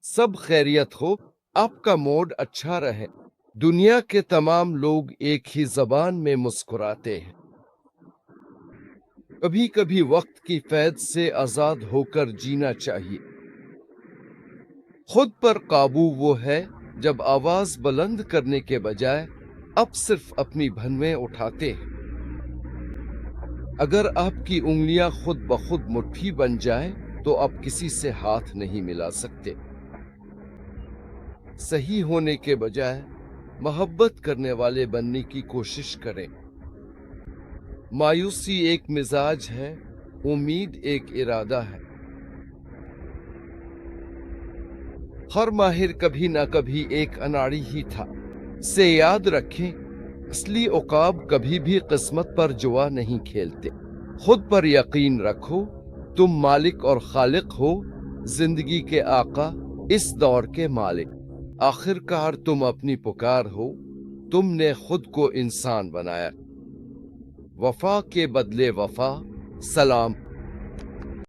सब खैरियत हो, आपका मूड अच्छा रहे। दुनिया के तमाम लोग एक ही जबान में मुस्कुराते हैं। कभी कभी वक्त की फैद से आजाद होकर जीना चाहिए। खुद पर काबू वो है जब आवाज बुलंद करने के बजाय अब सिर्फ अपनी भनवें उठाते हैं। अगर आपकी उंगलियां खुद ब खुद मुट्ठी बन जाए तो आप किसी से हाथ नहीं मिला सकते। सही होने के बजाय मोहब्बत करने वाले बनने की कोशिश करें। मायूसी एक मिजाज है, उम्मीद एक इरादा है। हर माहिर कभी ना कभी एक अनाड़ी ही था। से याद रखें, असली उकाब कभी भी किस्मत पर जुआ नहीं खेलते। खुद पर यकीन रखो, तुम मालिक और खालिक हो, जिंदगी के आका, इस दौर के मालिक। आखिरकार तुम अपनी पुकार हो, तुमने खुद को इंसान बनाया। वफा के बदले वफा, सलाम।